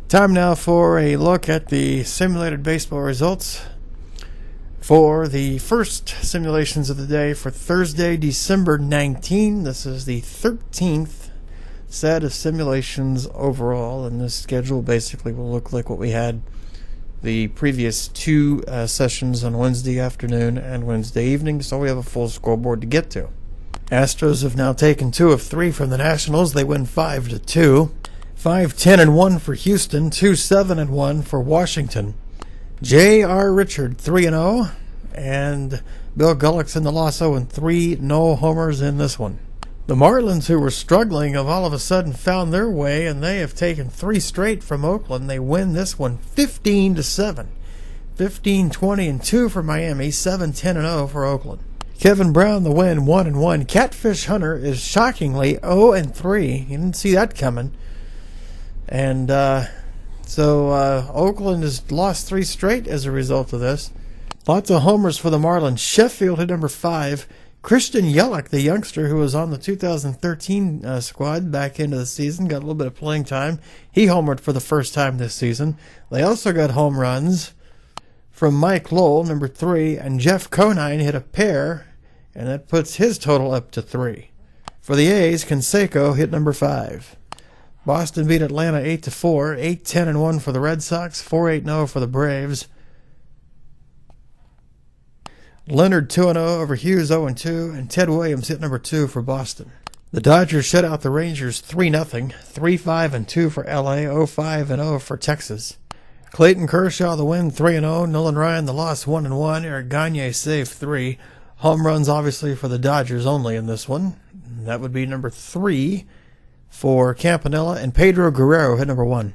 Time now for a look at the simulated baseball results for the first simulations of the day for Thursday, December 19. This is the 13th set of simulations overall, and this schedule basically will look like what we had the previous two sessions on Wednesday afternoon and Wednesday evening, so we have a full scoreboard to get to. Astros have now taken 2 of 3 from the Nationals. They win 5-2. 5-10-1 for Houston, 2-7-1 for Washington. J.R. Richard 3-0, and Bill Gullick's in the loss 0-3. No homers in this one. The Marlins, who were struggling, have all of a sudden found their way, and they have taken 3 straight from Oakland. They win this one 15-7. 15-20-2 for Miami, 7-10-0 for Oakland. Kevin Brown the win 1-1. Catfish Hunter is shockingly 0-3. You didn't see that coming. And so Oakland has lost 3 straight as a result of this. Lots of homers for the Marlins. Sheffield hit number 5. Christian Yelich, the youngster who was on the 2013 squad back into the season, got a little bit of playing time. He homered for the first time this season. They also got home runs from Mike Lowell, number 3, and Jeff Conine hit a pair, and that puts his total up to 3. For the A's, Canseco hit number 5. Boston beat Atlanta 8-4, 8-10-1 for the Red Sox, 4-8-0 for the Braves. Leonard 2-0 over Hughes 0-2, and Ted Williams hit number 2 for Boston. The Dodgers shut out the Rangers 3-0, 3-5-2 for LA, 0-5-0 for Texas. Clayton Kershaw the win 3-0, Nolan Ryan the loss 1-1, Eric Gagne saved 3. Home runs obviously for the Dodgers only in this one. That would be number 3 for Campanella, and Pedro Guerrero hit number 1.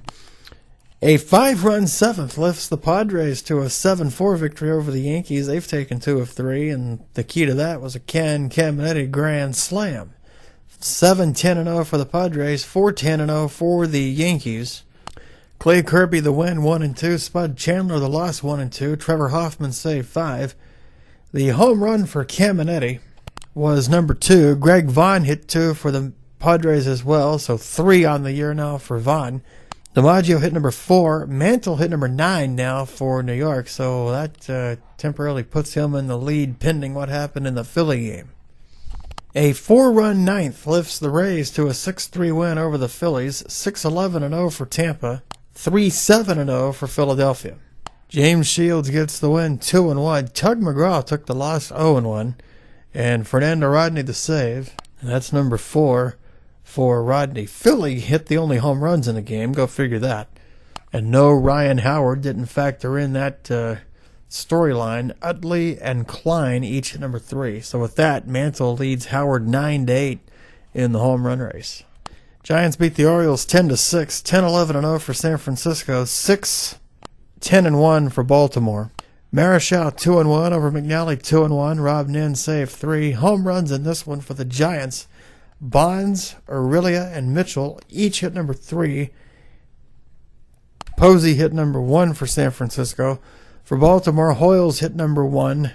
A 5-run 7th lifts the Padres to a 7-4 victory over the Yankees. They've taken 2 of 3, and the key to that was a Ken Caminiti grand slam. 7-10-0 for the Padres, 4-10-0 for the Yankees. Clay Kirby the win 1-2, Spud Chandler the loss 1-2, Trevor Hoffman saved 5. The home run for Caminiti was number 2. Greg Vaughn hit 2 for the Padres as well, so 3 on the year now for Vaughn. DiMaggio hit number 4. Mantle hit number 9 now for New York, so that temporarily puts him in the lead pending what happened in the Philly game. A 4-run 9th lifts the Rays to a 6-3 win over the Phillies, 6-11-0 for Tampa, 3-7-0 for Philadelphia. James Shields gets the win 2-1. Tug McGraw took the loss 0-1, and Fernando Rodney the save, and that's number 4. For Rodney. Philly hit the only home runs in the game. Go figure that. And no, Ryan Howard didn't factor in that storyline. Utley and Klein each hit number 3. So with that, Mantle leads Howard 9-8 in the home run race. Giants beat the Orioles 10-6, 10-11-0 for San Francisco, 6-10-1 for Baltimore. Marichal 2-1 over McNally 2-1. Rob Nin saved 3. Home runs in this one for the Giants. Bonds, Aurelia, and Mitchell each hit number 3. Posey hit number 1 for San Francisco. For Baltimore, Hoyles hit number 1,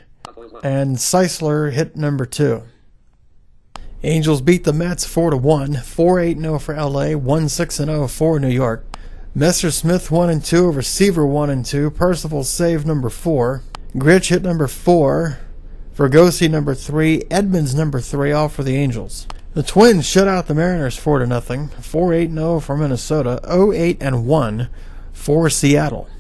and Seisler hit number 2. Angels beat the Mets 4-1, 4-8-0 for LA, 1-6-0 for New York. Messersmith 1-2 over Seaver 1-2. Percival saved number 4. Gritch hit number 4. Vergosi number 3. Edmonds number 3, all for the Angels. The Twins shut out the Mariners 4-0, 4-8-0 for Minnesota, 0-8-1 for Seattle.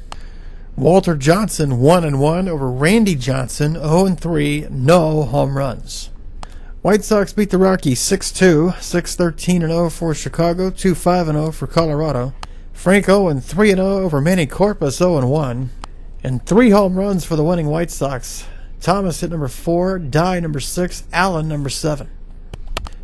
Walter Johnson 1-1 over Randy Johnson, 0-3, no home runs. White Sox beat the Rockies 6-2, 6-13-0 for Chicago, 2-5-0 for Colorado. Franco 3-0 over Manny Corpus, 0-1, and 3 home runs for the winning White Sox. Thomas hit number 4, Dye number 6, Allen number 7.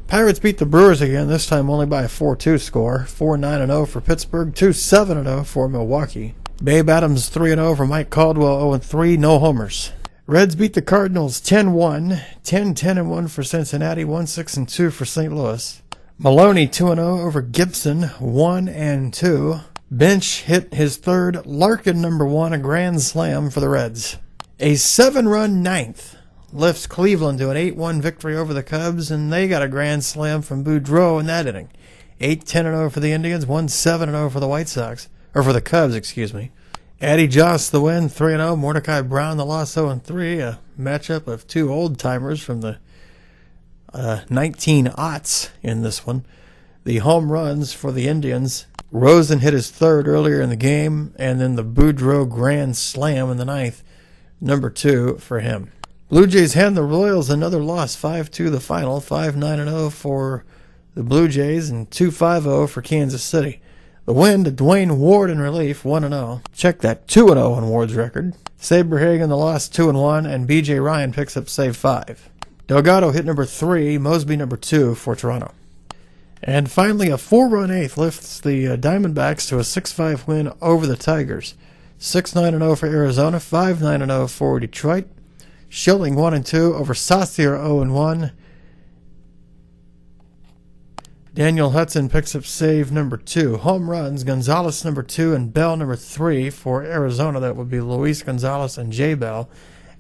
Pirates beat the Brewers again, this time only by a 4-2 score. 4-9-0 for Pittsburgh, 2-7-0 for Milwaukee. Babe Adams 3-0 for Mike Caldwell, 0-3, no homers. Reds beat the Cardinals 10-1, 10-10-1 for Cincinnati, 1-6-2 for St. Louis. Maloney 2-0 over Gibson, 1-2. Bench hit his 3rd, Larkin number 1, a grand slam for the Reds. A 7-run 9th lifts Cleveland to an 8-1 victory over the Cubs, and they got a grand slam from Boudreau in that inning. 8-10-0 for the Indians, 1-7-0 for the White Sox. or for the Cubs, excuse me. Addie Joss the win, 3-0. Mordecai Brown the loss, 0-3. A matchup of two old-timers from the 19-aughts in this one. The home runs for the Indians. Rosen hit his third earlier in the game, and then the Boudreaux grand slam in the ninth, number 2 for him. Blue Jays hand the Royals another loss, 5-2 the final, 5-9-0 for the Blue Jays and 2-5-0 for Kansas City. The win to Dwayne Ward in relief, 1-0. Check that, 2-0 on Ward's record. Saberhagen the loss, 2-1, and B.J. Ryan picks up save 5. Delgado hit number 3, Mosby number 2 for Toronto. And finally, a 4-run eighth lifts the Diamondbacks to a 6-5 win over the Tigers. 6-9-0 for Arizona, 5-9-0 for Detroit. Schilling 1-2 over Saucier, 0-1. Daniel Hudson picks up save number 2. Home runs, Gonzalez number 2 and Bell number 3 for Arizona. That would be Luis Gonzalez and J. Bell.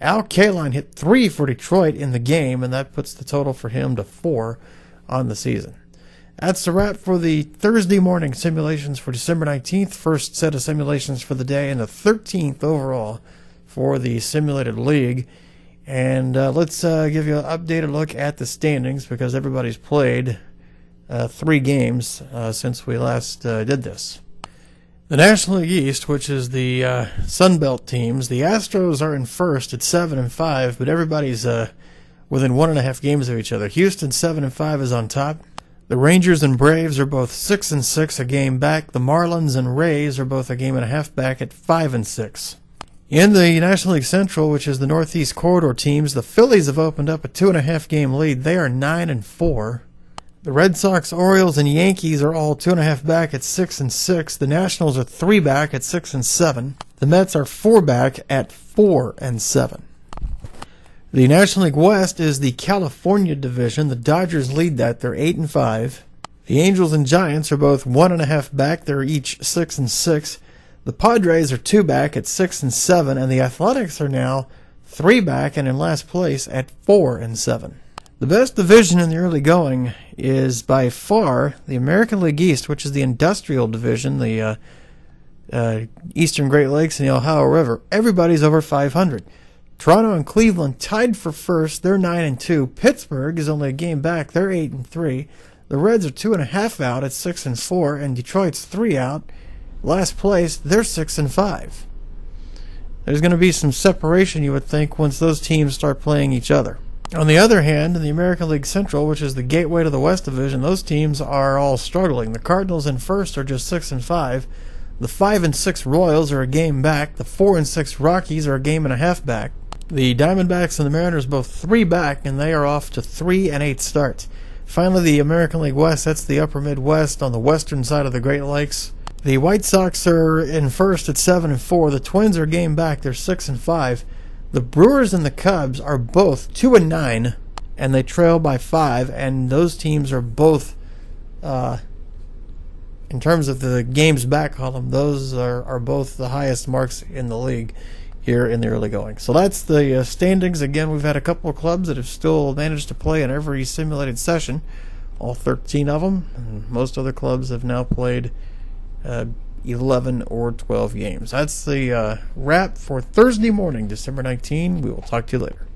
Al Kaline hit 3 for Detroit in the game, and that puts the total for him to 4 on the season. That's the wrap for the Thursday morning simulations for December 19th. First set of simulations for the day, and the 13th overall for the simulated league. And let's give you an updated look at the standings, because everybody's played 3 games since we last did this. The National League East, which is the Sun Belt teams, the Astros are in first at 7-5, but everybody's within 1.5 games of each other. Houston 7-5 is on top. The Rangers and Braves are both 6-6, a game back. The Marlins and Rays are both a game and a half back at 5-6. In the National League Central, which is the Northeast Corridor teams, the Phillies have opened up a 2.5 game lead. They are 9-4. The Red Sox, Orioles, and Yankees are all 2.5 back at 6-6. The Nationals are 3 back at 6-7. The Mets are 4 back at 4-7. The National League West is the California division. The Dodgers lead that. They're 8-5. The Angels and Giants are both 1.5 back. They're each 6-6. The Padres are 2 back at 6-7, and the Athletics are now 3 back and in last place at 4-7. The best division in the early going is by far the American League East, which is the industrial division, the Eastern Great Lakes and the Ohio River. Everybody's over 500. Toronto and Cleveland tied for first. They're 9-2. Pittsburgh is only a game back. They're 8-3. The Reds are 2.5 out at 6-4, and Detroit's 3 out. Last place, they're 6-5. There's going to be some separation, you would think, once those teams start playing each other. On the other hand, in the American League Central, which is the gateway to the West Division, those teams are all struggling. The Cardinals in first are just 6-5. The 5-6 Royals are a game back. The 4-6 Rockies are a game and a half back. The Diamondbacks and the Mariners both 3 back, and they are off to 3-8 starts. Finally, the American League West, that's the upper Midwest on the western side of the Great Lakes. The White Sox are in first at 7-4. The Twins are a game back. They're 6-5. The Brewers and the Cubs are both 2-9, and they trail by 5, and those teams are both, in terms of the games back column, those are both the highest marks in the league here in the early going. So that's the standings. Again, we've had a couple of clubs that have still managed to play in every simulated session, all 13 of them, and most other clubs have now played 11 or 12 games. That's the wrap for Thursday morning, December 19. We will talk to you later.